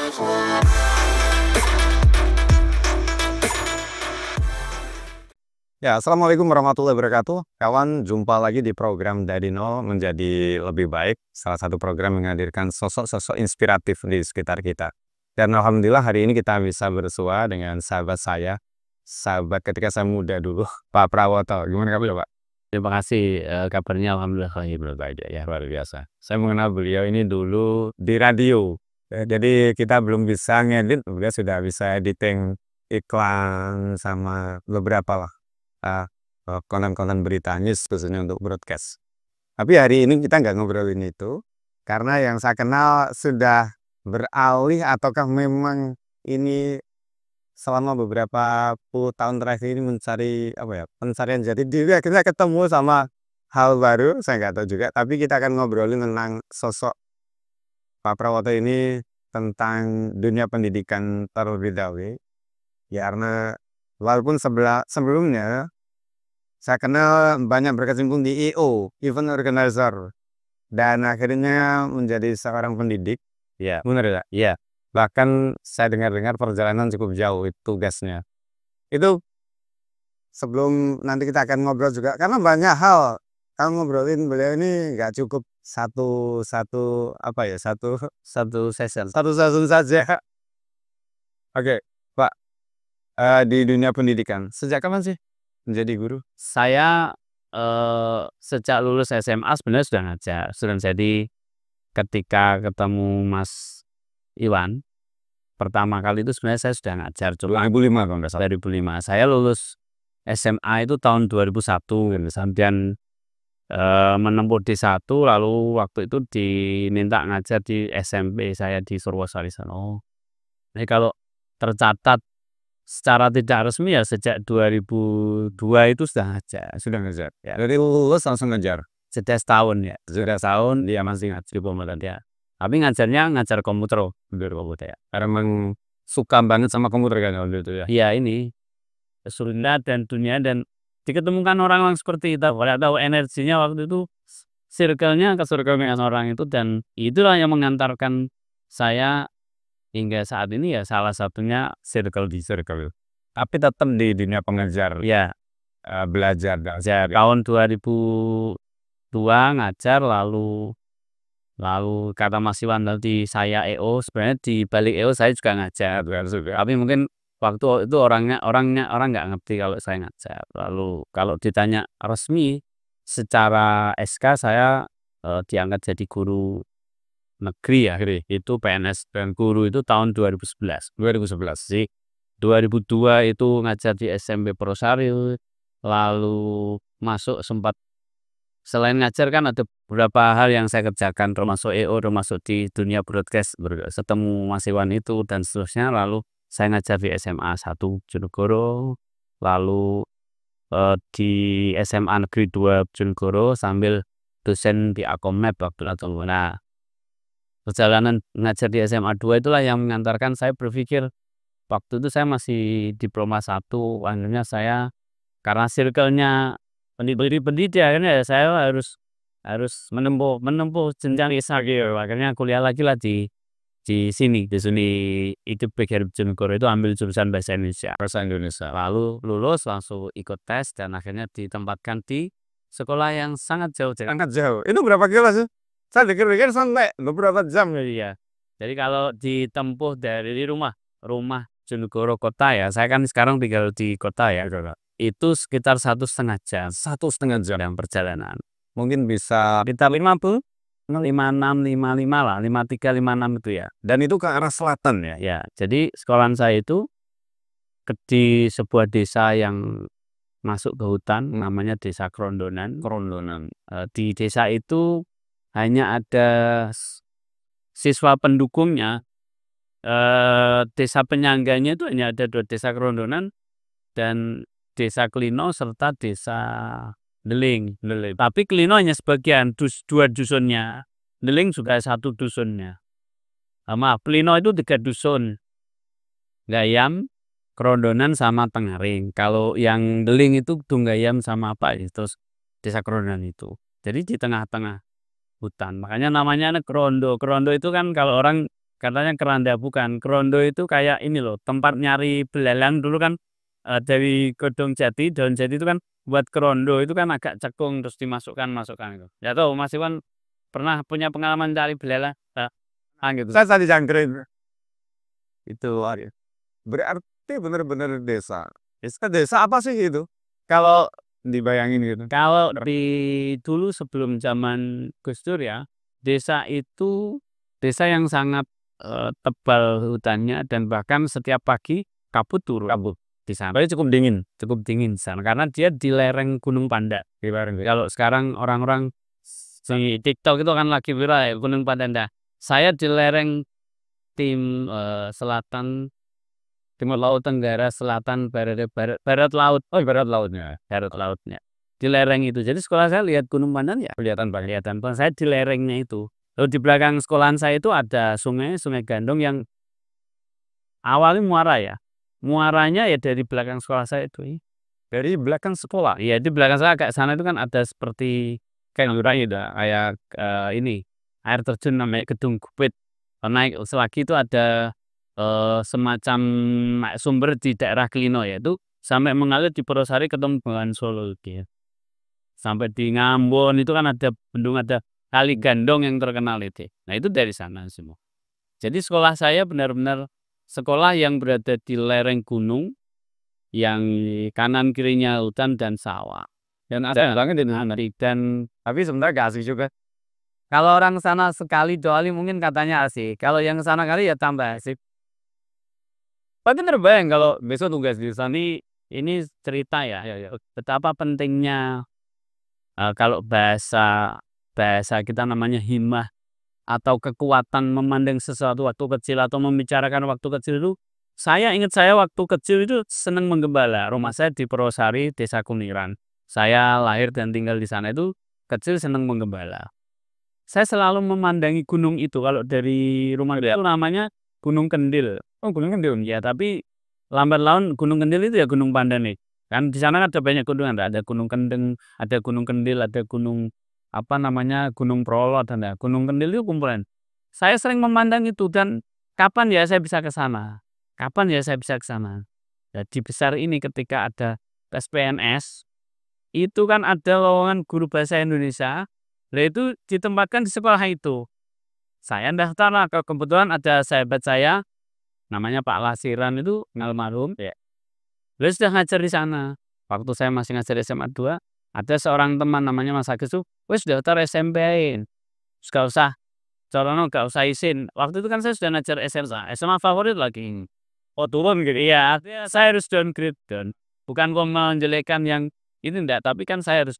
Ya, assalamualaikum warahmatullahi wabarakatuh. Kawan, jumpa lagi di program Dari Nol Menjadi Lebih Baik. Salah satu program yang menghadirkan sosok-sosok inspiratif di sekitar kita. Dan alhamdulillah hari ini kita bisa bersua dengan sahabat saya, sahabat ketika saya muda dulu, Pak Prawoto. Gimana kabar, Pak? Terima kasih, kabarnya alhamdulillah baik ya. Luar biasa. Saya mengenal beliau ini dulu di radio. Jadi kita belum bisa ngedit, beliau sudah bisa editing iklan sama beberapa lah konten-konten berita news khususnya untuk broadcast. Tapi hari ini kita nggak ngobrolin itu karena yang saya kenal sudah beralih ataukah memang ini selama beberapa puluh tahun terakhir ini mencari pencarian jati diri, akhirnya ketemu sama hal baru, saya nggak tahu juga. Tapi kita akan ngobrolin tentang sosok Pak Prawoto ini, tentang dunia pendidikan terlebih dahulu. Ya, karena walaupun sebelumnya saya kenal banyak berkecimpung di EO, event organizer, dan akhirnya menjadi seorang pendidik. Ya, Benar ya? iya. Bahkan saya dengar-dengar perjalanan cukup jauh itu tugasnya. Itu sebelum nanti kita akan ngobrol juga, karena banyak hal kalau ngobrolin beliau ini nggak cukup satu session saja. Oke, Pak, di dunia pendidikan sejak kapan sih menjadi guru? Saya, sejak lulus SMA sebenarnya sudah ngajar. Jadi ketika ketemu Mas Iwan, pertama kali itu sebenarnya saya sudah ngajar. Cuma 2005 kalau nggak salah. 2005. Saya lulus SMA itu tahun 2001 dan menempuh D1, lalu waktu itu diminta ngajar di SMP saya di Surwosari sana. Jadi kalau tercatat secara tidak resmi ya sejak 2002 itu sudah ngajar. Sudah ngajar. Ya. Dari lulus langsung ngajar. Sudah setahun ya. Sudah tahun Dia masih ngajar di Pemerintah ya. Tapi ngajarnya ngajar komputer ya. Karena memang suka banget sama komputer kan waktu itu ya. Iya, ini kesulitan dan dunia dan diketemukan orang-orang seperti itu. Kalau tahu energinya waktu itu circle-nya ke circle dengan orang itu, dan itulah yang mengantarkan saya hingga saat ini ya, salah satunya circle. Tapi tetap di dunia pengajar, Ya, belajar. tahun 2002 ngajar, lalu kata Mas Iwan tadi saya EO, sebenarnya di balik EO saya juga ngajar. Tapi mungkin waktu itu orang nggak ngerti kalau saya ngajar. Lalu kalau ditanya resmi secara SK saya diangkat jadi guru negeri ya, itu PNS, dan guru itu tahun 2011. Jadi 2002 itu ngajar di SMP Prosari, lalu masuk sempat selain ngajar kan ada beberapa hal yang saya kerjakan, termasuk EO, termasuk di dunia broadcast, ketemu Mas Iwan itu dan seterusnya. Lalu saya ngajar di SMA 1 Jonegoro, lalu di SMA Negeri 2 Jonegoro sambil dosen di Akomab waktu itu. Nah, perjalanan ngajar di SMA 2 itulah yang mengantarkan saya berpikir, waktu itu saya masih diploma 1, akhirnya saya karena circle-nya pendidik akhirnya saya harus menempuh jenjang S1 gitu. Akhirnya kuliah lagi lah di sini itu PGRI Jonegoro, itu ambil jurusan bahasa Indonesia. Lalu lulus langsung ikut tes dan akhirnya ditempatkan di sekolah yang sangat jauh. Sangat jauh. Itu berapa kilo sih? Saya pikir-pikir sampai beberapa jam. Iya. Jadi kalau ditempuh dari rumah Jonegoro kota ya, saya kan sekarang tinggal di kota ya, itu sekitar 1,5 jam. 1,5 jam yang perjalanan. mungkin bisa Sekitar 56, 55 lah, 53, 56 itu ya. Dan itu ke arah selatan ya. Ya, jadi sekolahan saya itu di sebuah desa yang masuk ke hutan, namanya Desa Krondonan. Di desa itu hanya ada siswa pendukungnya. Desa penyangganya itu hanya ada 2, Desa Krondonan dan Desa Klino serta Desa Deling. Tapi Klino hanya sebagian, 2 dusunnya. Deling juga 1 dusunnya. Maaf, Klino itu 3 dusun. Gayam, Krondonan sama Tengaring. Kalau yang Deling itu Dunggayam sama apa itu Desa Krondonan itu. Jadi di tengah-tengah hutan. Makanya namanya Krondo. Krondo itu kan kalau orang katanya keranda, bukan. Kerondo itu kayak ini loh, tempat nyari belalang dulu kan, dari godong jati, daun jati itu kan buat kerondo itu kan agak cekung terus dimasukkan itu. Ya tahu Mas Iwan pernah punya pengalaman cari belalang? Gitu. Saya di Jangkrik. Itu berarti bener-bener desa. Desa apa sih itu? Kalau dibayangin gitu. Kalau dulu sebelum zaman Gus Dur ya, desa itu desa yang sangat tebal hutannya dan bahkan setiap pagi kabut turun di sana. Tapi cukup dingin. Cukup dingin di sana karena dia di lereng Gunung Panda. Kalau sekarang orang-orang di TikTok itu kan lagi viral ya, Gunung Panda. Saya di lereng selatan, timur laut tenggara, selatan, barat laut. Oh, barat lautnya. Barat lautnya. Di lereng itu. Jadi sekolah saya lihat Gunung Pandan ya kelihatan. Saya di lerengnya itu. Lalu di belakang sekolahan saya itu ada Sungai Gandong yang awalnya muara ya. Muaranya ya dari belakang sekolah saya itu. Dari belakang sekolah. Iya, di belakang saya agak sana itu kan ada seperti kayak kayak ini air terjun namanya Gedung Gupit. Naik selagi itu ada semacam sumber di daerah Klino ya, itu sampai mengalir di Purwosari ketemu dengan Solo gitu ya. Sampai di Ngambon itu kan ada bendung, ada Kali Gandong yang terkenal itu. Nah itu dari sana semua. Jadi sekolah saya benar-benar sekolah yang berada di lereng gunung, yang kanan kirinya hutan dan sawah. Dan ada banget dan tapi sebenarnya gak asik juga. kalau orang sana sekali 2 kali mungkin katanya asik. Kalau yang sana kali ya tambah asik. Tapi terbayang kalau besok tugas di sana ini cerita ya, betapa pentingnya kalau bahasa kita namanya himmah atau kekuatan memandang sesuatu waktu kecil atau membicarakan waktu kecil itu. Saya ingat saya waktu kecil itu senang menggembala. Rumah saya di Purwosari, Desa Kuniran. Saya lahir dan tinggal di sana itu kecil senang menggembala. Saya selalu memandangi gunung itu. Kalau dari rumah itu namanya Gunung Kendil. Oh, Gunung Kendil. Ya, tapi lambat laun Gunung Kendil itu ya Gunung Pandan nih. Kan di sana ada banyak gunung, ada Gunung Kendeng, ada Gunung Kendil, ada Gunung Gunung Prolo, dan Gunung Kendil itu kumpulan. Saya sering memandang itu dan kapan ya saya bisa ke sana? Kapan ya saya bisa ke sana? Jadi besar ini ketika ada tes PNS, itu kan ada lowongan guru bahasa Indonesia. Nah itu ditempatkan di sekolah itu. Saya daftar lah, kebetulan ada sahabat saya namanya Pak Lasiran itu almarhum. Ya. Beliau sudah ngajar di sana. Waktu saya masih ngajar SMA 2, ada seorang teman namanya Mas Agus tuh, wes daftar SMP-in. Terus gak usah, corono gak usah izin. Waktu itu kan saya sudah ngajar SMA favorit lagi. Oh, turun gitu. Iya, artinya saya harus downgrade bukan kok menjelekkan yang ini enggak, tapi kan saya harus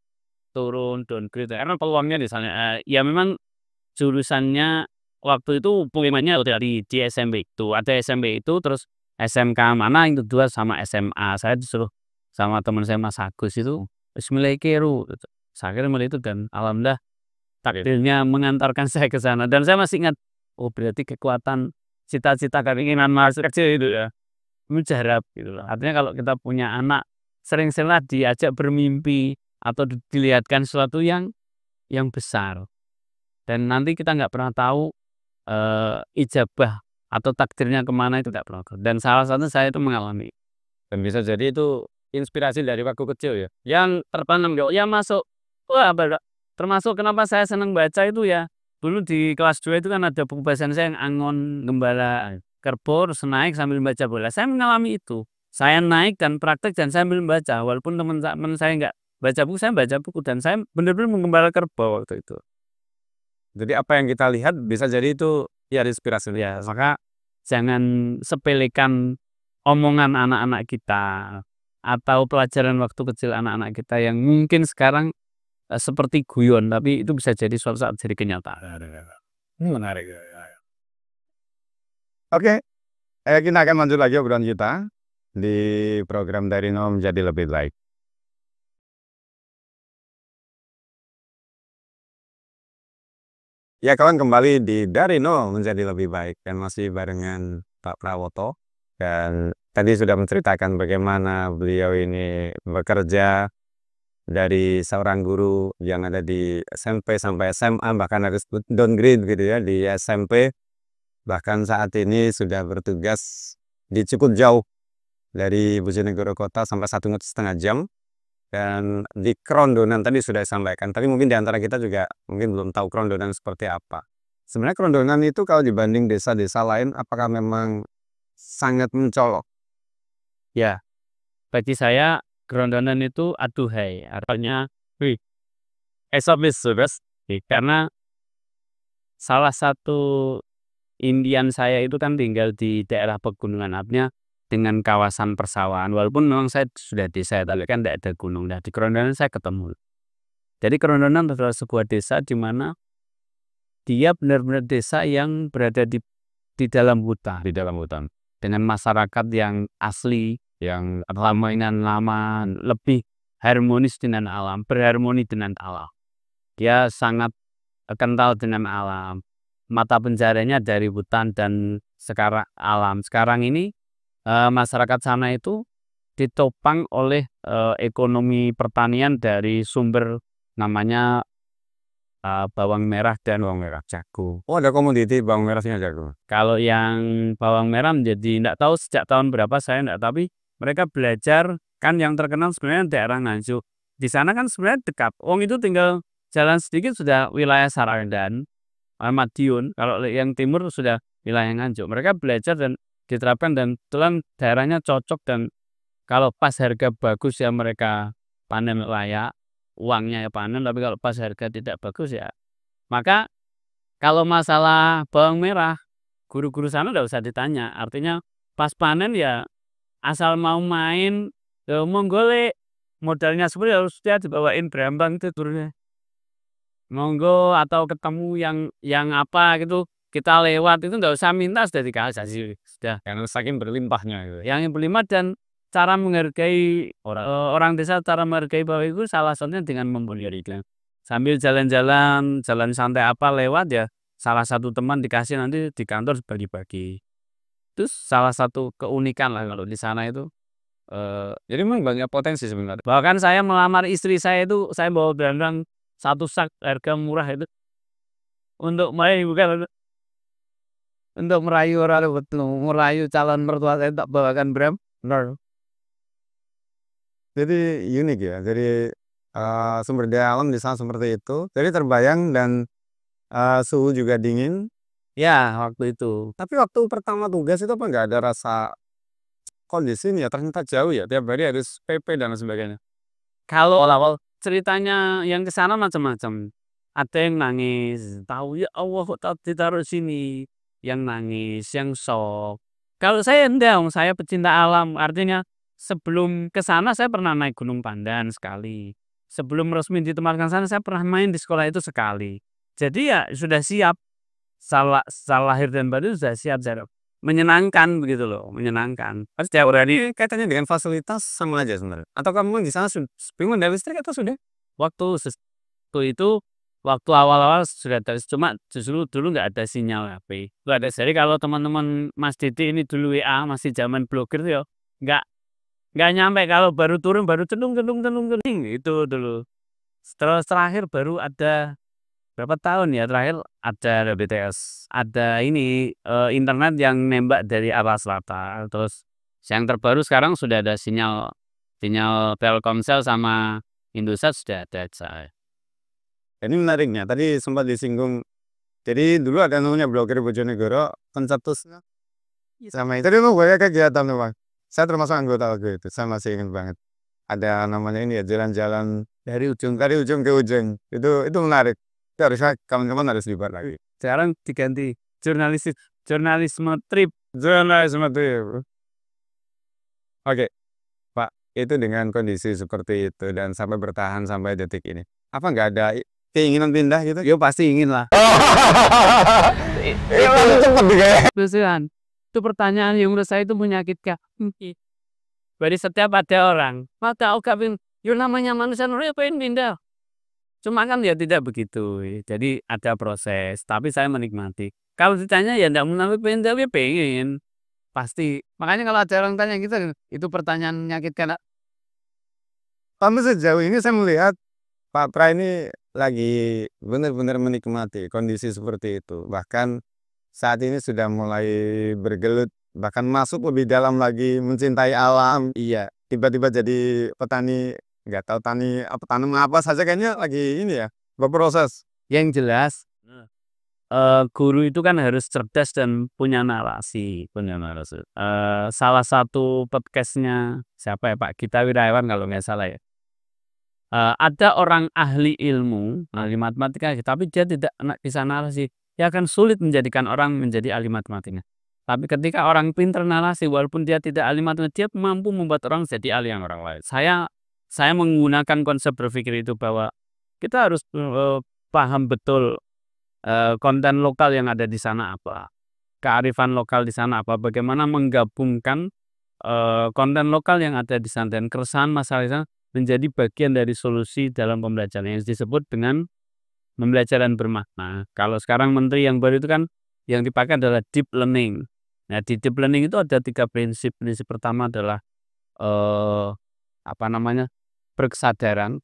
downgrade karena peluangnya di sana. Ya memang jurusannya waktu itu pengumumannya dari di SMP itu. Ada SMP itu, terus SMK mana yang kedua sama SMA. Saya disuruh sama teman saya Mas Agus itu wis milih keru. Saya kira milih itu dan alhamdulillah takdirnya mengantarkan saya ke sana. Dan saya masih ingat, oh berarti kekuatan cita-cita keinginan masa kecil itu ya mujarab gitu loh. Artinya kalau kita punya anak sering-seringlah diajak bermimpi atau dilihatkan sesuatu yang besar. Dan nanti kita nggak pernah tahu ijabah atau takdirnya kemana itu nggak pernah. Dan salah satu saya itu mengalami. Dan bisa jadi itu inspirasi dari waktu kecil ya. Yang tertanam ya masuk. Wah, termasuk kenapa saya senang baca itu ya. Dulu di kelas 2 itu kan ada buku bahasa Indonesia yang Angon Gembala Kerbau, terus naik sambil baca bola. Saya mengalami itu. Saya naik dan praktek dan saya sambil baca. Walaupun teman-teman saya nggak baca buku, saya baca buku dan saya benar-benar menggembala kerbau waktu itu. Jadi apa yang kita lihat bisa jadi itu ya inspirasi. Ya, maka jangan sepelekan omongan anak-anak kita atau pelajaran waktu kecil anak-anak kita yang mungkin sekarang seperti guyon, tapi itu bisa jadi suatu saat jadi kenyataan. Menarik. Oke, kita akan lanjut lagi obrolan kita di program Dari Nol Menjadi Lebih Baik. Ya kawan, kembali di Dari Nol Menjadi Lebih Baik dan masih barengan Pak Prawoto, dan tadi sudah menceritakan bagaimana beliau ini bekerja dari seorang guru yang ada di SMP sampai SMA, bahkan harus downgrade gitu ya di SMP. Bahkan saat ini sudah bertugas di cukup jauh dari Bojonegoro kota sampai 1,5 jam. Dan di kerondonan tadi sudah disampaikan, tapi mungkin di antara kita juga mungkin belum tahu kerondonan seperti apa. Sebenarnya kerondonan itu kalau dibanding desa-desa lain, apakah memang sangat mencolok? Ya, bagi saya kerondonan itu aduhai, artinya, wih, esok is the best. Karena salah satu impian saya itu kan tinggal di daerah pegunungan, artinya dengan kawasan persawahan. Walaupun memang saya sudah desa, tapi kan tidak ada gunung. Nah, di kerondonan saya ketemu. Jadi kerondonan adalah sebuah desa di mana dia benar-benar desa yang berada di dalam hutan. Di dalam hutan. Dengan masyarakat yang asli, yang permainan lama, lebih harmonis dengan alam, berharmoni dengan alam. Dia sangat kental dengan alam. Mata pencahariannya dari hutan dan sekarang alam. Sekarang ini masyarakat sana itu ditopang oleh ekonomi pertanian dari sumber namanya bawang merah dan Bawang merah, jagung. Oh, ada komoditi bawang merahnya jagung. kalau yang bawang merah menjadi tidak tahu sejak tahun berapa saya tidak, tapi mereka belajar kan yang terkenal sebenarnya daerah Nganjuk. Di sana kan sebenarnya dekat. Wong itu tinggal jalan sedikit sudah wilayah Saradan, Madiun. Kalau yang timur sudah wilayah Nganjuk. Mereka belajar dan diterapkan dan kebetulan daerahnya cocok dan kalau pas harga bagus ya mereka panen layak, uangnya ya panen, tapi kalau pas harga tidak bagus ya. Maka kalau masalah bawang merah, guru-guru sana tidak usah ditanya. Artinya pas panen ya asal mau main, monggo le. Modalnya sebenarnya harus dia dibawain berambang itu turunnya. Monggo atau ketemu yang apa gitu, kita lewat itu tidak usah minta sudah dikasih sudah. Karena saking berlimpahnya gitu. Yang berlimpah dan cara menghargai orang desa, cara menghargai bawah itu salah satunya dengan memberikan. Sambil jalan-jalan, jalan santai apa lewat ya, salah satu teman dikasih nanti di kantor bagi-bagi. Itu salah satu keunikan lah kalau di sana itu. Jadi memang banyak potensi sebenarnya. Bahkan saya melamar istri saya itu, saya bawa berandang satu sak harga murah itu untuk main bukan untuk merayu orang betul, merayu calon mertua saya tak bawakan brand. Benar. Jadi unik ya. Jadi sumber daya alam di sana seperti itu. Jadi terbayang dan suhu juga dingin. Ya, waktu itu. Tapi waktu pertama tugas itu apa nggak ada rasa kondisi ini ya ternyata jauh ya. Tiap hari harus PP dan sebagainya. Kalau awal ceritanya yang ke sana macam-macam. Ada yang nangis, tahu ya Allah kok ditaruh sini. Yang nangis, yang shock. Kalau saya enggak, saya pecinta alam. Artinya sebelum ke sana saya pernah naik Gunung Pandan sekali. Sebelum resmi ditempatkan sana saya pernah main di sekolah itu sekali. Jadi ya sudah siap. Salah lahir dan batin sudah siap Zarok. Menyenangkan begitu loh, menyenangkan. Pas setiap hari kaitannya dengan fasilitas sama aja sebenarnya. Atau kamu di sana bingung ada listrik atau sudah? Waktu itu waktu awal-awal sudah ada, cuma justru dulu nggak ada sinyal HP. Nggak ada. Jadi kalau teman-teman Mas Didi ini dulu WA masih zaman blokir tuh ya, nggak nggak nyampe kalau baru turun baru cendung itu dulu. Setelah terakhir baru ada berapa tahun ya terakhir ada BTS, ada ini internet yang nembak dari arah selatan. Terus yang terbaru sekarang sudah ada sinyal Telkomsel sama Indosat sudah ada. Ini menariknya. Tadi sempat disinggung. Jadi dulu ada namanya blokir Bojonegoro, konceptusnya sama itu. Tadi mau banyak kegiatan tuh Bang. Saya termasuk anggota waktu itu. Saya masih ingat banget. Ada namanya ini ya jalan-jalan dari ujung ke ujung. Itu menarik. Itu harusnya kawan-kawan harus dibuat lagi. Sekarang diganti jurnalisme trip. Jurnalisme trip. Oke, Pak. Itu dengan kondisi seperti itu dan sampai bertahan sampai detik ini. Apa nggak ada keinginan pindah gitu? Yo pasti ingin lah. Itu cepet juga ya. Beneran. Itu pertanyaan yang menurut saya itu menyakitkan. Jadi setiap ada orang, maka pengen, yo namanya manusia ya pengen pindah. Cuma kan ya tidak begitu. Jadi ada proses, tapi saya menikmati. Kalau ditanya ya enggak menampi pindah, ya pengen. Pasti. Makanya kalau ada orang tanya gitu, itu pertanyaan menyakitkan. Tapi sejauh ini saya melihat Pak Pra ini lagi benar-benar menikmati kondisi seperti itu. Bahkan saat ini sudah mulai bergelut, bahkan masuk lebih dalam lagi, mencintai alam. Iya, tiba-tiba jadi petani, nggak tahu tani apa, tanam apa saja kayaknya lagi ini ya, berproses. Yang jelas, guru itu kan harus cerdas dan punya narasi. Salah satu podcast-nya siapa ya, Pak Gita Wirjawan kalau nggak salah ya. Ada orang ahli ilmu, ahli matematika, tapi dia tidak bisa narasi, ya akan sulit menjadikan orang menjadi ahli matematika. Tapi ketika orang pintar narasi, walaupun dia tidak ahli matematika, dia mampu membuat orang jadi ahli yang orang lain. Saya menggunakan konsep berpikir itu bahwa kita harus paham betul konten lokal yang ada di sana apa, kearifan lokal di sana apa, bagaimana menggabungkan konten lokal yang ada di sana dan keresahan masalah di sana menjadi bagian dari solusi dalam pembelajaran yang disebut dengan pembelajaran bermakna. Kalau sekarang menteri yang baru itu kan yang dipakai adalah deep learning. Nah, di deep learning itu ada 3 prinsip. Prinsip pertama adalah kesadaran,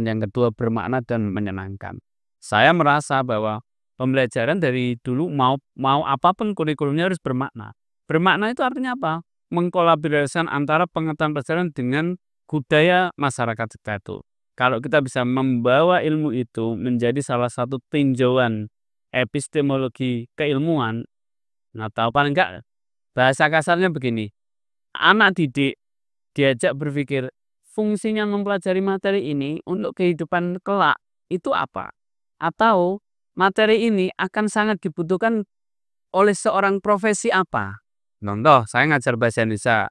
yang kedua bermakna dan menyenangkan. Saya merasa bahwa pembelajaran dari dulu mau apapun kurikulumnya harus bermakna. Bermakna itu artinya apa? Mengkolaborasikan antara pengetahuan pelajaran dengan budaya masyarakat kita itu. Kalau kita bisa membawa ilmu itu menjadi salah satu tinjauan epistemologi keilmuan, atau paling enggak bahasa kasarnya begini, anak didik diajak berpikir fungsinya mempelajari materi ini untuk kehidupan kelak itu apa? Atau materi ini akan sangat dibutuhkan oleh seorang profesi apa? Contoh, saya ngajar bahasa Indonesia.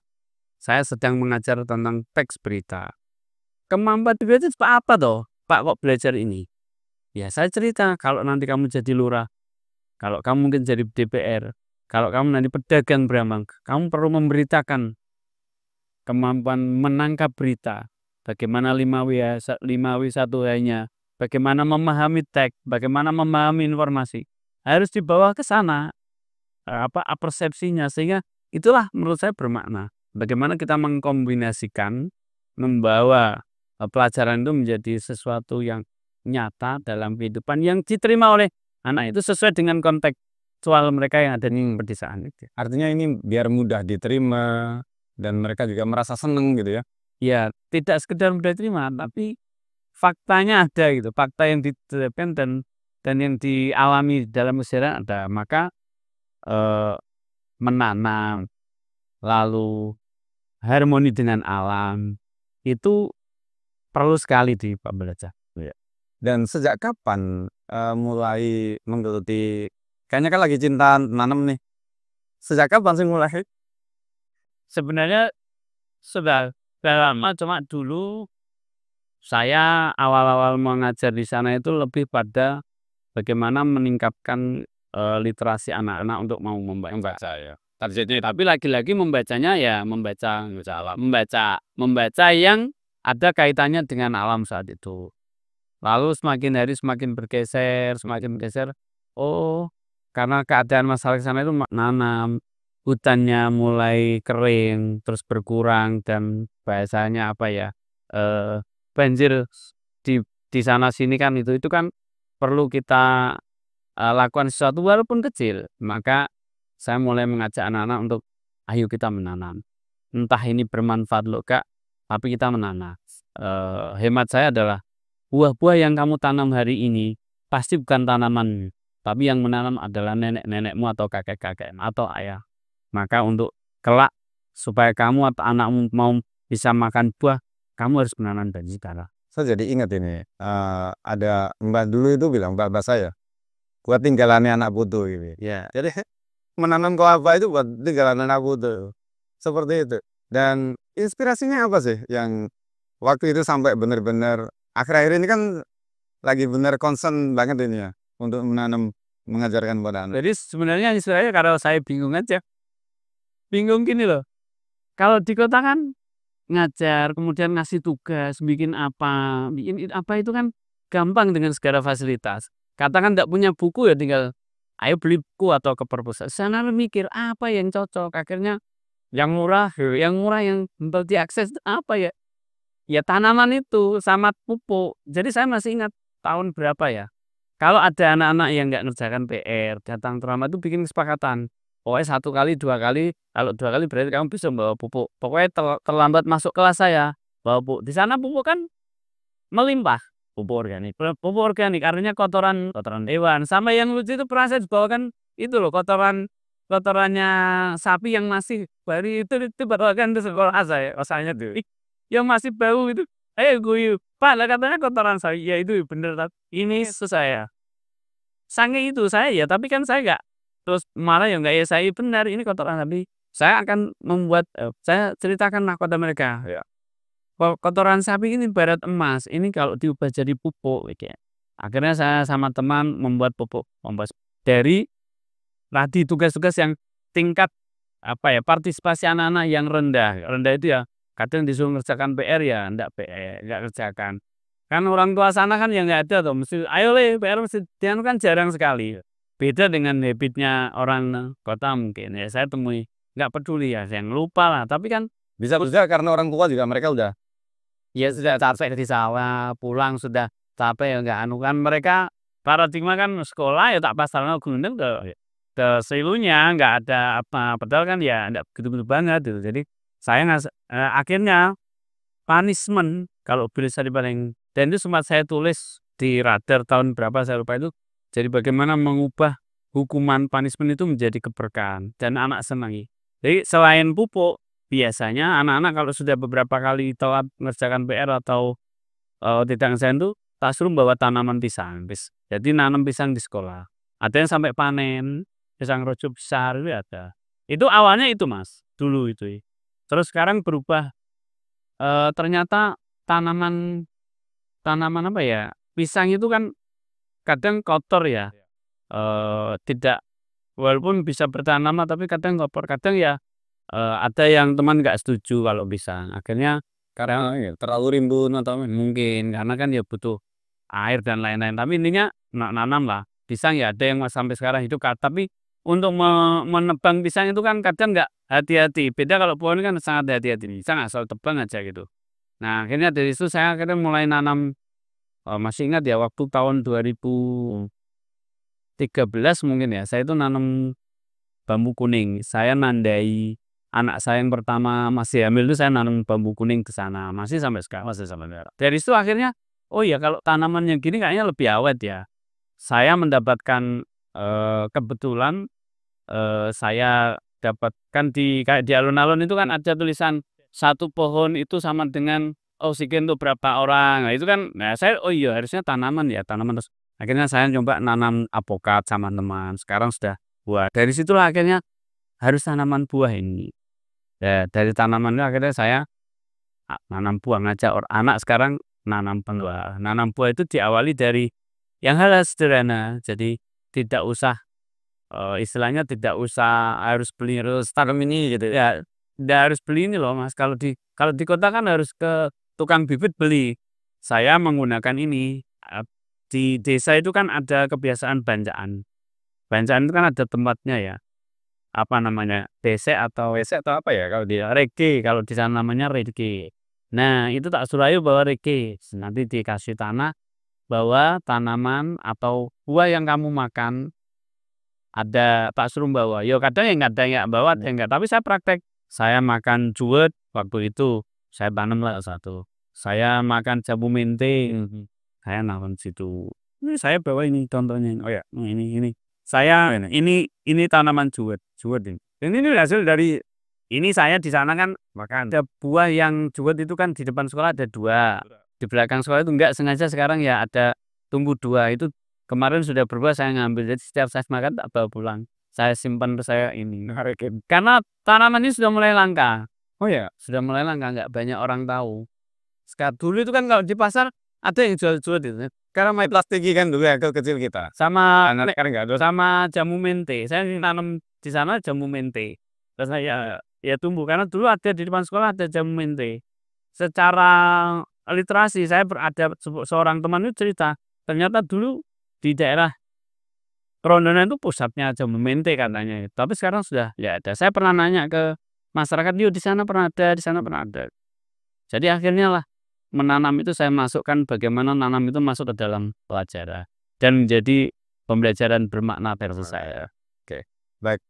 Saya sedang mengajar tentang teks berita. Kemampuan berita itu apa toh? Pak kok belajar ini? Ya saya cerita, kalau nanti kamu jadi lurah, kalau kamu mungkin jadi DPR, kalau kamu nanti pedagang berambang, kamu perlu memberitakan kemampuan menangkap berita. Bagaimana 5W1H-nya, bagaimana memahami teks, bagaimana memahami informasi. Harus dibawa ke sana persepsinya, sehingga itulah menurut saya bermakna. Bagaimana kita mengkombinasikan, membawa pelajaran itu menjadi sesuatu yang nyata dalam kehidupan yang diterima oleh anak itu sesuai dengan kontekstual mereka yang ada di pedesaan itu. Artinya ini biar mudah diterima dan mereka juga merasa seneng gitu ya. Ya, tidak sekedar mudah diterima, tapi faktanya ada gitu, fakta yang diterapkan dan yang dialami dalam keseharian ada. Maka menanam, lalu harmoni dengan alam, itu perlu sekali di pembelajaran. Iya. Dan sejak kapan mulai menggeluti, kayaknya kan lagi cinta nanam nih. Sejak kapan sih mulai? Sebenarnya sudah lama, cuma dulu saya awal-awal mengajar di sana itu lebih pada bagaimana meningkatkan literasi anak-anak untuk mau membaca ya. Tapi lagi-lagi membacanya ya membaca yang ada kaitannya dengan alam saat itu. Lalu semakin hari semakin bergeser, oh karena keadaan masalah di sana itu nanam, hutannya mulai kering, terus berkurang dan bahasanya apa ya, banjir di sana sini kan itu kan perlu kita lakukan sesuatu walaupun kecil. Maka saya mulai mengajak anak-anak untuk ayo kita menanam. Entah ini bermanfaat loh Kak, tapi kita menanam. Hemat saya adalah buah-buah yang kamu tanam hari ini pasti bukan tanaman, tapi yang menanam adalah nenek-nenekmu atau kakek-kakekmu atau ayah. Maka untuk kelak supaya kamu atau anakmu mau bisa makan buah, kamu harus menanam dari sekarang. Saya jadi ingat ini, ada mbak dulu itu bilang, mbak saya, buat tinggalannya anak putu gitu. Ya. Jadi menanam kelapa itu buat tinggalan anak putu. Seperti itu. Dan inspirasinya apa sih yang waktu itu sampai benar-benar akhir-akhir ini kan lagi benar concern banget ini ya untuk menanam, mengajarkan pada anak. Jadi sebenarnya istilahnya kalau saya bingung aja. Bingung gini loh. Kalau di kota kan ngajar, kemudian ngasih tugas, bikin apa itu kan gampang dengan segala fasilitas. Katakan nggak punya buku ya tinggal ayo beli buku atau ke perpustakaan. Sana mikir apa yang cocok. Akhirnya yang murah yang mudah diakses apa ya? Ya tanaman itu sama pupuk. Jadi saya masih ingat tahun berapa ya? kalau ada anak-anak yang nggak ngerjakan PR, datang terlambat itu bikin kesepakatan. Pokoknya 1 kali, 2 kali, kalau 2 kali berarti kamu bisa bawa pupuk. Pokoknya terlambat masuk kelas saya, bawa pupuk. Di sana pupuk kan melimpah, pupuk organik. Pupuk organik artinya kotoran kotoran hewan. Sama yang lucu itu pernah saya dibawakan itu loh, kotorannya sapi yang masih baru itu dibawakan ke sekolah saya, rasanya tuh. Yang masih bau itu, guyu, "Pak, lah katanya kotoran sapi." Ya itu bener ini saya. Saking itu saya ya, tapi kan saya nggak terus malah ya nggak ya saya benar ini kotoran sapi. Saya akan membuat, saya ceritakanlah kepada mereka, ya. Kotoran sapi ini ibarat emas, ini kalau diubah jadi pupuk kayak. Akhirnya saya sama teman membuat pupuk kompos dari tadi tugas-tugas yang tingkat apa ya, partisipasi anak-anak yang rendah. Rendah itu ya kadang disuruh ngerjakan PR ya nggak kerjakan. Kan orang tua sana kan ya nggak ada tuh, mesti, "Ayo Le, PR mesti" dia kan jarang sekali. Beda dengan habitnya orang kota mungkin ya saya temui, nggak peduli ya, yang lupa lah, tapi kan Bisa juga karena orang tua juga mereka udah ya sudah capek di sawah, pulang sudah capek ya nggak anu kan mereka paradigma kan sekolah ya tak pasarno gunung ke silunya, nggak ada apa, padahal kan ya nggak begitu-begitu banget gitu. Jadi saya akhirnya punishment kalau bisa dipaling dan itu sempat saya tulis di Radar tahun berapa saya lupa itu. Jadi bagaimana mengubah hukuman punishment itu menjadi keberkahan dan anak senangi. Jadi selain pupuk, biasanya anak-anak kalau sudah beberapa kali telat mengerjakan PR atau, tidak ngerjain tuh, tak suruh bawa tanaman pisang, jadi nanam pisang di sekolah. Ada yang sampai panen, pisang rojo besar itu ada. Itu awalnya itu Mas, dulu itu. Terus sekarang berubah, ternyata tanaman tanaman apa ya, pisang itu kan kadang kotor ya, tidak walaupun bisa bertahan lama tapi kadang kotor, kadang ya, ada yang teman nggak setuju kalau pisang. Akhirnya karena terlalu rimbun atau mungkin karena kan ya butuh air dan lain-lain, tapi intinya nanam lah. Pisang ya ada yang sampai sekarang hidup, tapi untuk menebang pisang itu kan kadang nggak hati-hati. Beda kalau pohon kan sangat hati-hati, pisang asal tebang aja gitu. Nah akhirnya dari situ saya akhirnya mulai nanam, masih ingat ya waktu tahun 2013 mungkin ya, saya itu nanam bambu kuning. Saya nandai anak saya yang pertama masih hamil itu saya nanam bambu kuning di sana, masih sampai sekarang. Dari situ akhirnya, oh ya kalau tanaman yang gini kayaknya lebih awet ya. Saya mendapatkan, kebetulan, saya dapatkan kayak di alun-alun itu kan ada tulisan, "1 pohon itu sama dengan oksigen untuk berapa orang." Nah itu kan, nah saya, oh iya harusnya tanaman ya, tanaman terus. Akhirnya saya coba nanam alpukat sama teman, sekarang sudah buah. Dari situlah akhirnya harus tanaman buah ini. Ya dari tanaman itu akhirnya saya nanam buah, ngajak anak sekarang nanam buah. Nanam buah itu diawali dari yang hal-hal sederhana. Jadi tidak usah, istilahnya tidak usah harus beli tanam ini gitu. ya, tidak harus beli ini loh Mas, kalau di kota kan harus ke tukang bibit beli. Saya menggunakan ini, di desa itu kan ada kebiasaan bancaan. Bancaan itu kan ada tempatnya ya, apa namanya, WC atau apa ya kalau di reke, kalau di sana namanya reke. Nah itu tak suruh, "Ayo bawa reke." Nanti dikasih tanah, bawa tanaman atau buah yang kamu makan, ada tak suruh bawa. Yo kadang yang ada yang nggak bawa, ada yang nggak, tapi saya praktek. Saya makan juwet waktu itu, saya tanamlah 1. Saya makan jambu mente, saya nanam situ. Ini saya bawa ini contohnya, oh ya ini. Saya ini tanaman juwet ini. Dan ini hasil dari ini saya di sana kan makan. Ada buah yang juwet itu kan di depan sekolah ada 2, di belakang sekolah itu enggak sengaja sekarang ya ada tumbuh 2, itu kemarin sudah berbuah saya ngambil, jadi setiap saya makan tak bawa pulang. Saya simpan terus saya ini. Karena tanaman ini sudah mulai langka. Oh ya? Sudah mulai langka, nggak banyak orang tahu. Dulu itu kan kalau di pasar ada yang jual-jual itu. Karena main plastiki kan dulu ya kecil kita. Sama Sekarang nggak ada. sama jamu mente. Saya nanam di sana jamu mente. Terus saya ya tumbuh karena dulu ada di depan sekolah ada jamu mente. Secara literasi saya ada seorang teman itu cerita, ternyata dulu di daerah Rondonan itu pusatnya jamu mente katanya. Tapi sekarang sudah ya ada. Saya pernah nanya ke masyarakat, "Yuk di sana pernah ada, di sana pernah ada." Jadi akhirnya lah menanam itu saya masukkan bagaimana nanam itu masuk ke dalam pelajaran. dan menjadi pembelajaran bermakna versi saya. Baik,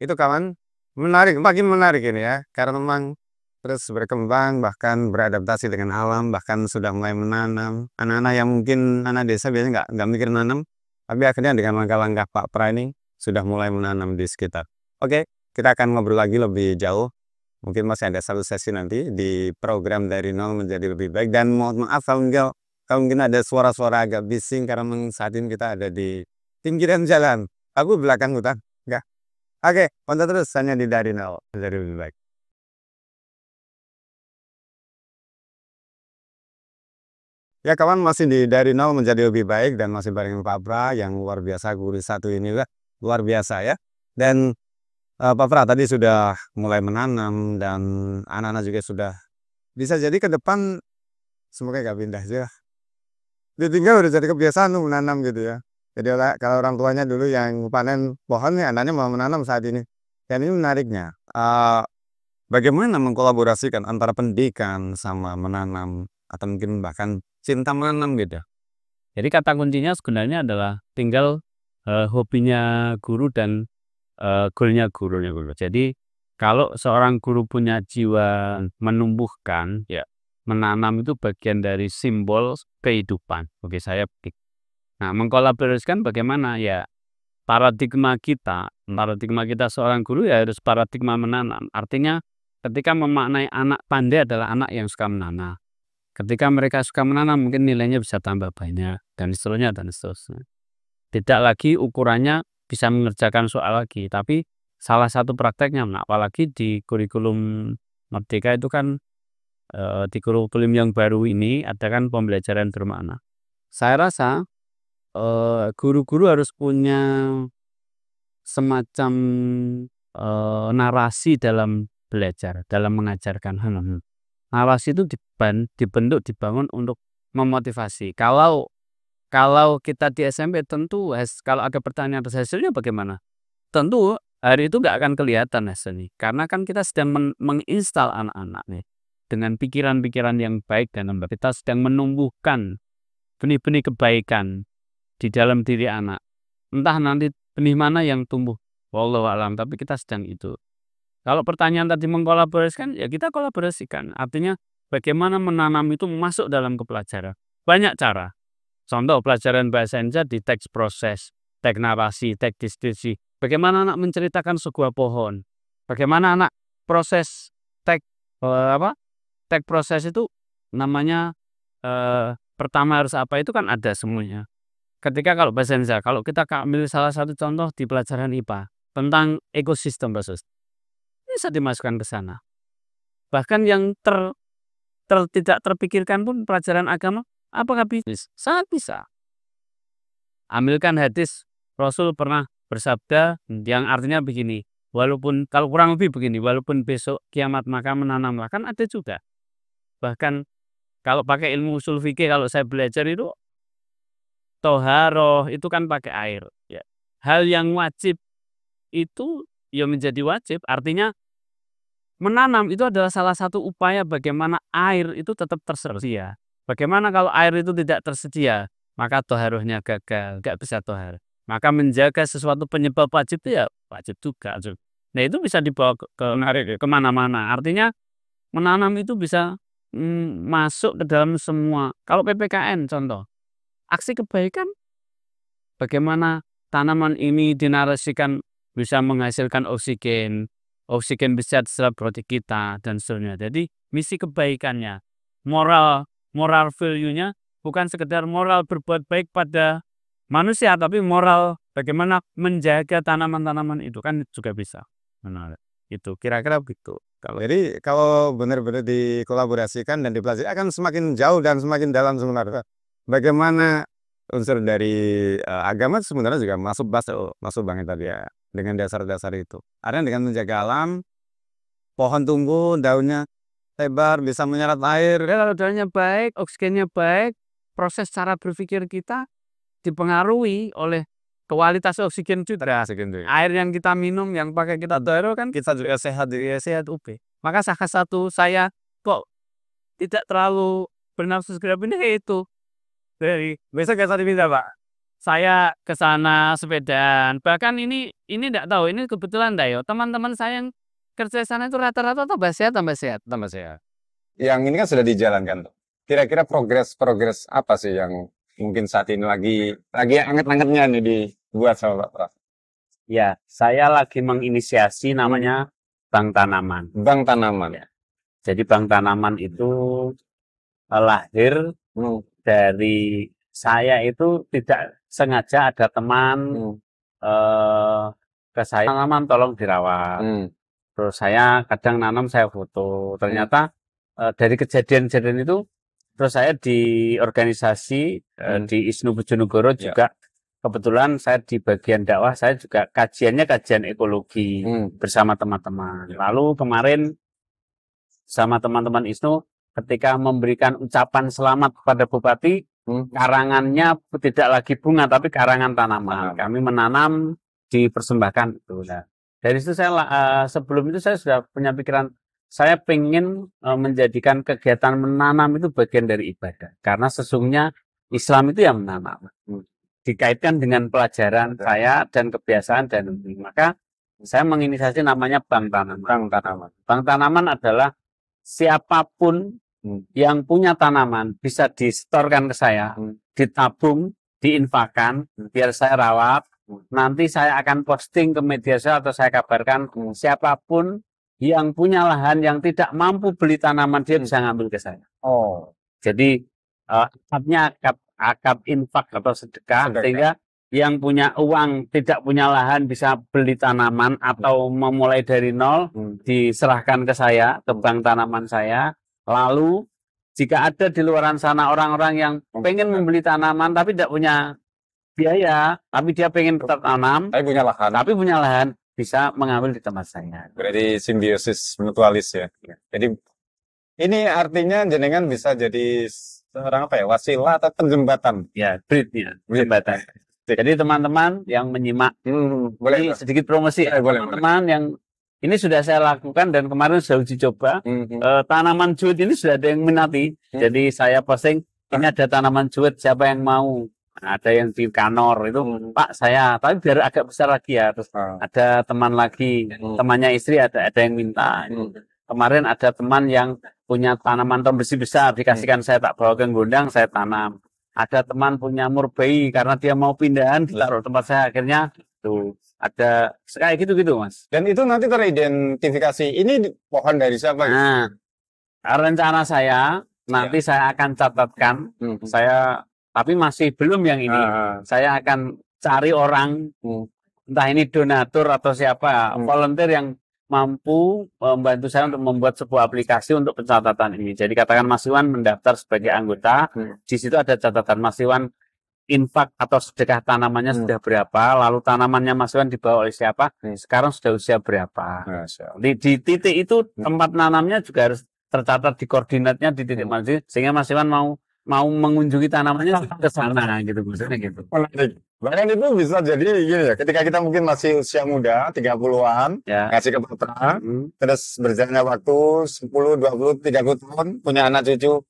itu kawan menarik, makin menarik ini ya, karena memang terus berkembang, bahkan beradaptasi dengan alam, bahkan sudah mulai menanam. Anak-anak yang mungkin anak desa biasanya nggak mikir nanam, tapi akhirnya dengan langkah-langkah Pak Pra ini sudah mulai menanam di sekitar. Oke, kita akan ngobrol lagi lebih jauh. Mungkin masih ada satu sesi nanti di program Dari Nol Menjadi Lebih Baik. Dan mohon maaf kalau mungkin ada suara-suara agak bising karena memang saat ini kita ada di pinggiran jalan. Aku belakang hutan. Enggak. Oke, pantau terus hanya di Dari Nol Menjadi Lebih Baik. Ya kawan, masih di Dari Nol Menjadi Lebih Baik dan masih bareng Pak Pra yang luar biasa, guru satu ini luar biasa ya. Dan Pak Pra tadi sudah mulai menanam dan anak-anak juga sudah bisa jadi ke depan semoga gak pindah aja. Ditinggal udah jadi kebiasaan tuh menanam gitu ya. Jadi kalau orang tuanya dulu yang panen pohon nih, anaknya mau menanam saat ini. Dan ini menariknya, bagaimana mengkolaborasikan antara pendidikan sama menanam atau mungkin bahkan cinta menanam gitu. Jadi kata kuncinya sebenarnya adalah tinggal hobinya guru dan goalnya gurunya. Jadi kalau seorang guru punya jiwa menumbuhkan, ya menanam itu bagian dari simbol kehidupan. Oke, saya petik. Nah, mengkolaborasikan bagaimana ya paradigma kita seorang guru ya harus paradigma menanam. Artinya ketika memaknai anak pandai adalah anak yang suka menanam. Ketika mereka suka menanam mungkin nilainya bisa tambah banyak dan seterusnya dan seterusnya. Tidak lagi ukurannya bisa mengerjakan soal lagi, tapi salah satu prakteknya, nah, apalagi di kurikulum Merdeka itu kan di kurikulum yang baru ini ada kan pembelajaran bermakna. Saya rasa guru-guru harus punya semacam narasi dalam belajar, dalam mengajarkan. Narasi itu dibentuk, dibangun untuk memotivasi. Kalau kita di SMP tentu kalau ada pertanyaan atas hasilnya bagaimana? Tentu hari itu nggak akan kelihatan hasilnya. Karena kan kita sedang menginstal anak-anak nih dengan pikiran-pikiran yang baik dan lembut. Kita sedang menumbuhkan benih-benih kebaikan di dalam diri anak. Entah nanti benih mana yang tumbuh, wallahu a'lam, tapi kita sedang itu. Kalau pertanyaan tadi mengkolaborasikan, ya kita kolaborasikan. Artinya bagaimana menanam itu masuk dalam kepelajaran. Banyak cara. Contoh pelajaran bahasa Indonesia di teks proses, teks narasi, teks diskusi. Bagaimana anak menceritakan sebuah pohon. Bagaimana anak proses teks teks proses itu namanya pertama harus apa itu kan ada semuanya. Ketika kalau bahasa Indonesia, kalau kita ambil salah satu contoh di pelajaran IPA tentang ekosistem bisa dimasukkan ke sana. Bahkan yang tidak terpikirkan pun pelajaran agama, apakah bisa? Sangat bisa. Ambilkan hadis, Rasul pernah bersabda yang artinya begini, walaupun kalau kurang lebih begini, walaupun besok kiamat maka menanamlah, kan ada juga. Bahkan kalau pakai ilmu usul fikih, kalau saya belajar itu toharoh itu kan pakai air. Ya. Hal yang wajib itu ya menjadi wajib, artinya menanam itu adalah salah satu upaya bagaimana air itu tetap tersedia. Bagaimana kalau air itu tidak tersedia, maka toharohnya gagal, nggak bisa tohar. Maka menjaga sesuatu penyebab wajib itu ya wajib juga. Nah itu bisa dibawa ke kemana-mana. Artinya menanam itu bisa masuk ke dalam semua. Kalau PPKN contoh, aksi kebaikan, bagaimana tanaman ini dinarasikan bisa menghasilkan oksigen bisa terserap roti kita dan seterusnya. Jadi misi kebaikannya, moral value-nya bukan sekedar moral berbuat baik pada manusia, tapi moral bagaimana menjaga tanaman-tanaman itu kan juga bisa. Benar. Itu kira-kira begitu. Jadi kalau benar-benar dikolaborasikan dan dipelajari akan semakin jauh dan semakin dalam sebenarnya. Bagaimana unsur dari agama sebenarnya juga masuk banget tadi ya. Dengan dasar-dasar itu. Artinya dengan menjaga alam, pohon tumbuh, daunnya lebar, bisa menyerap air. Kalau daunnya baik, oksigennya baik, proses cara berpikir kita dipengaruhi oleh kualitas oksigen juga. Air yang kita minum, yang pakai kita toharo kan kita juga sehat UP. Maka salah satu saya kok tidak terlalu bernafsu segera pindah itu. Dari besok saya minta Pak. saya ke sana sepedaan. Bahkan ini enggak tahu, ini kebetulan enggak ya, teman-teman saya yang kerja sana itu rata-rata tambah sehat. Tambah sehat. Yang ini kan sudah dijalankan tuh. Kira-kira progres apa sih yang mungkin saat ini lagi anget-angetnya nih dibuat sama Pak Pras? Ya, saya lagi menginisiasi namanya Bank Tanaman. Bank Tanaman. Ya. Jadi Bank Tanaman itu lahir dari saya itu tidak sengaja ada teman ke saya, tanaman tolong dirawat. Terus saya kadang nanam, saya foto. Ternyata dari kejadian-kejadian itu, terus saya di organisasi di ISNU Bojonegoro juga kebetulan saya di bagian dakwah, saya juga kajian ekologi bersama teman-teman. Lalu kemarin sama teman-teman ISNU ketika memberikan ucapan selamat kepada Bupati, karangannya tidak lagi bunga tapi karangan tanaman. Kami menanam, dipersembahkan itu. Nah, dari situ saya sebelum itu saya sudah punya pikiran, saya pengen menjadikan kegiatan menanam itu bagian dari ibadah. Karena sesungguhnya Islam itu yang menanam. Dikaitkan dengan pelajaran saya dan kebiasaan dan maka saya menginisiasi namanya Bank Tanaman. Bank Tanaman adalah siapapun yang punya tanaman bisa disetorkan ke saya, ditabung, diinfakkan, biar saya rawat. Nanti saya akan posting ke media sosial atau saya kabarkan siapapun yang punya lahan yang tidak mampu beli tanaman dia bisa ngambil ke saya. Jadi akadnya akad infak atau sedekah, sehingga yang punya uang tidak punya lahan bisa beli tanaman atau memulai dari nol diserahkan ke saya, ke bank tanaman saya. Lalu jika ada di luaran sana orang-orang yang pengen membeli tanaman tapi tidak punya biaya, tapi dia pengen tetap tanam, tapi punya lahan, bisa mengambil di tempat saya. Berarti simbiosis mutualis ya. Jadi ini artinya jenengan bisa jadi seorang apa ya, wasilah atau penjembatan? Ya, bridge-nya, jembatan. Jadi teman-teman yang menyimak, boleh ini sedikit promosi, teman-teman yang ini sudah saya lakukan dan kemarin sudah uji coba. Tanaman juwet ini sudah ada yang minati. Jadi saya posting, ini ada tanaman juwet, siapa yang mau? Ada yang di kanor itu, Pak saya, tapi biar agak besar lagi ya. Terus ada teman lagi, temannya istri ada yang minta. Kemarin ada teman yang punya tanaman tahun besi besar, dikasihkan saya, tak bawa ke gondang, saya tanam. Ada teman punya murbei karena dia mau pindahan, ditaruh tempat saya, akhirnya tuh ada kayak gitu Mas. Dan itu nanti teridentifikasi ini pohon dari siapa? Nah, rencana saya nanti saya akan catatkan, saya tapi masih belum yang ini. Saya akan cari orang, entah ini donatur atau siapa, volunteer yang mampu membantu saya untuk membuat sebuah aplikasi untuk pencatatan ini. Jadi katakan Mas Iwan mendaftar sebagai anggota, di situ ada catatan Mas Iwan infak atau sedekah tanamannya sudah berapa, lalu tanamannya Mas Iwan dibawa oleh siapa, sekarang sudah usia berapa. Di titik itu tempat nanamnya juga harus tercatat di koordinatnya di titik mana, sehingga Mas Iwan mau mengunjungi tanamannya ke sana gitu, maksudnya gitu. Bahkan itu bisa jadi gini ya, ketika kita mungkin masih usia muda, 30-an, ngasih ke putra, terus berjalannya waktu 10, 20, 30 tahun, punya anak cucu,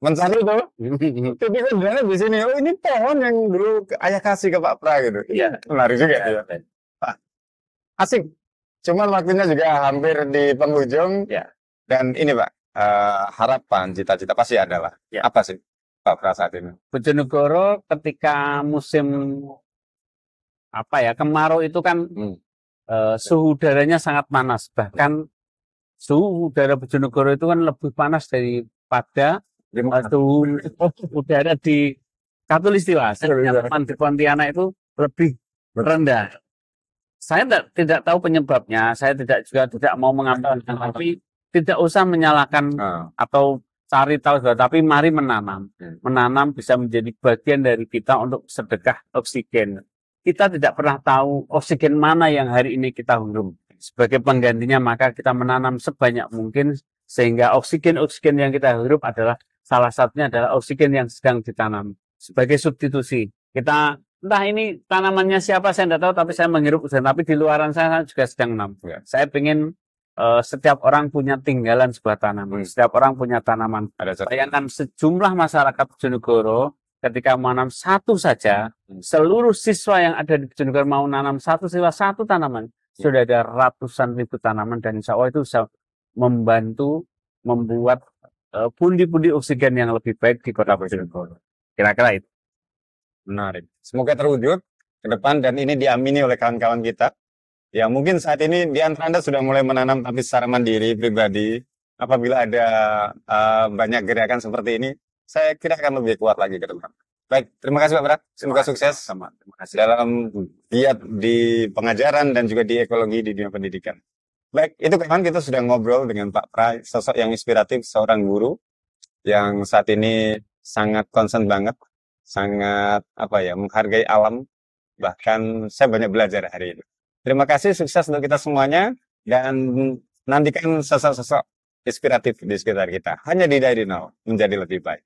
mencari itu, jadi kan di sini, oh ini pohon yang dulu ayah kasih ke Pak Pra gitu. Iya, menarik juga ya. Asik, cuman waktunya juga hampir di penghujung, dan ini Pak, harapan, cita-cita pasti adalah apa sih Pak Pra saat ini? Bojonegoro ketika musim kemarau itu kan suhu udaranya sangat panas, bahkan suhu udara Bojonegoro itu kan lebih panas daripada suhu udara di Katulistiwa. Di Pontianak itu lebih rendah. Saya tidak tahu penyebabnya, saya tidak mau mengambil, tapi tidak usah menyalahkan atau cari tahu, tapi mari menanam. Menanam bisa menjadi bagian dari kita untuk sedekah oksigen. Kita tidak pernah tahu oksigen mana yang hari ini kita hirup. Sebagai penggantinya maka kita menanam sebanyak mungkin sehingga oksigen yang kita hirup adalah salah satunya adalah oksigen yang sedang ditanam. Sebagai substitusi. Kita entah ini tanamannya siapa saya tidak tahu, tapi saya menghirup oksigen. Tapi di luaran saya juga sedang menanam. Saya ingin setiap orang punya tinggalan sebuah tanaman. Setiap orang punya tanaman. Bayangkan sejumlah masyarakat Bojonegoro ketika menanam satu saja, seluruh siswa yang ada di Bojonegoro mau nanam satu siswa satu tanaman, sudah ada ratusan ribu tanaman dan insya Allah itu bisa membantu membuat pundi-pundi oksigen yang lebih baik di Kota Bojonegoro. Kira-kira itu. Menarik. Semoga terwujud ke depan dan ini diamini oleh kawan-kawan kita. Ya mungkin saat ini di antara Anda sudah mulai menanam tapi secara mandiri pribadi. Apabila ada banyak gerakan seperti ini, saya kira akan lebih kuat lagi ke depan. Baik, terima kasih Pak Bra. Semoga sukses Sama. Terima kasih. dalam giat di pengajaran dan juga di ekologi di dunia pendidikan. Baik, itu kawan kita sudah ngobrol dengan Pak Pra, sosok yang inspiratif, seorang guru yang saat ini sangat concern banget, sangat menghargai alam. Bahkan saya banyak belajar hari ini. Terima kasih, sukses untuk kita semuanya dan nantikan sosok-sosok inspiratif di sekitar kita. Hanya di Dari Nol menjadi lebih baik.